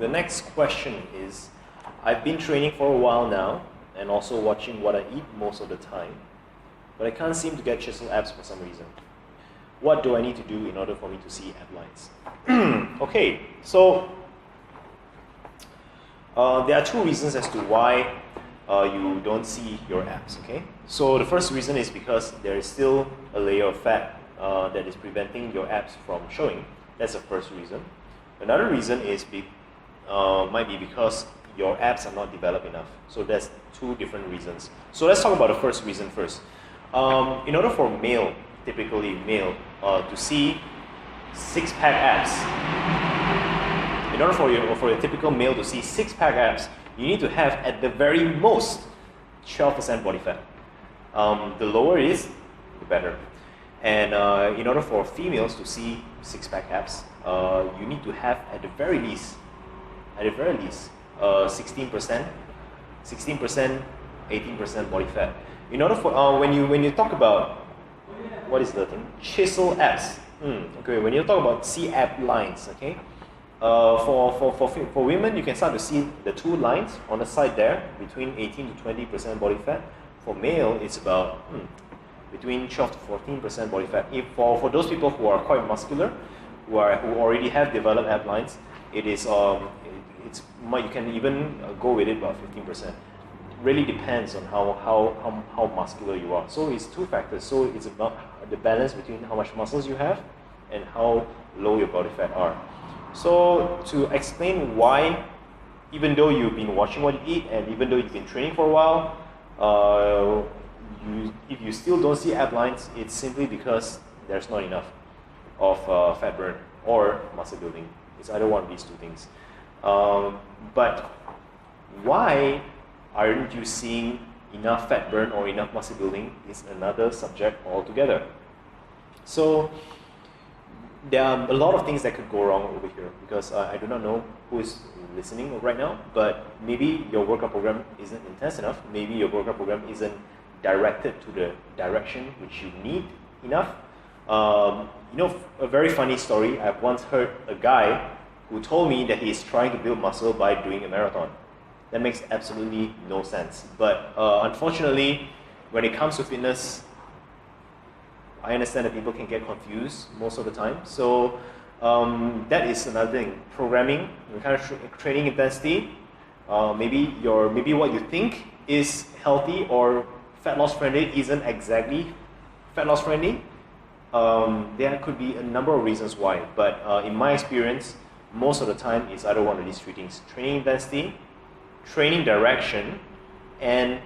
The next question is, I've been training for a while now and also watching what I eat most of the time, but I can't seem to get chiseled abs for some reason. What do I need to do in order for me to see ab lines? Okay, so there are two reasons as to why you don't see your abs, okay? So the first reason is because there is still a layer of fat that is preventing your abs from showing. That's the first reason. Another reason is might be because your abs are not developed enough. So that's two different reasons. So let's talk about the first reason first. In order for male, typically male, to see six-pack abs, in order for a typical male to see six-pack abs, you need to have at the very most 12% body fat. The lower it is, the better. And in order for females to see six-pack abs, you need to have at the very least, 16%, 18% body fat. In order for when you talk about what is the thing? Chisel abs. Okay, when you talk about see ab lines, okay. For women, you can start to see the two lines on the side there between 18 to 20% body fat. For male, it's about between 12 to 14% body fat. If for those people who are quite muscular, who already have developed ab lines, it is you can even go with it about 15%. Really depends on how muscular you are. So it's two factors. So it's about the balance between how much muscles you have and how low your body fat are. So to explain why, even though you've been watching what you eat and even though you've been training for a while, if you still don't see ab lines, it's simply because there's not enough of fat burn or muscle building. It's either one of these two things. But why aren't you seeing enough fat burn or enough muscle building is another subject altogether. So there are a lot of things that could go wrong over here because I do not know who is listening right now, but maybe your workout program isn't intense enough. Maybe your workout program isn't directed to the direction which you need enough. A very funny story. I've once heard a guy who told me that he is trying to build muscle by doing a marathon. That makes absolutely no sense. But unfortunately, when it comes to fitness, I understand that people can get confused most of the time. So that is another thing. Programming, kind of training intensity. Maybe what you think is healthy or fat loss friendly isn't exactly fat loss friendly. There could be a number of reasons why. But in my experience, most of the time it's either one of these three things: training intensity, training direction, and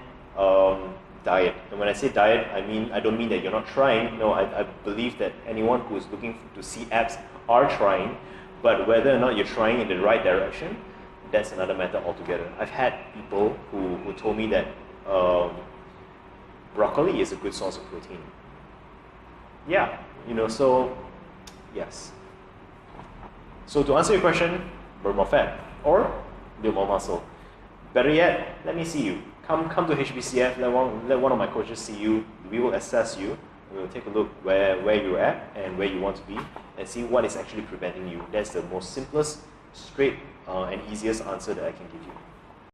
diet. And when I say diet, I don't mean that you're not trying. No, I believe that anyone who is looking to see abs are trying, but whether or not you're trying in the right direction, that's another matter altogether. I've had people who told me that broccoli is a good source of protein. Yeah, so yes. So to answer your question, burn more fat or build more muscle. Better yet, let me see you. Come to HBCF, let one of my coaches see you. We will assess you. We will take a look where you're at and where you want to be and see what is actually preventing you. That's the most simplest, straight, and easiest answer that I can give you.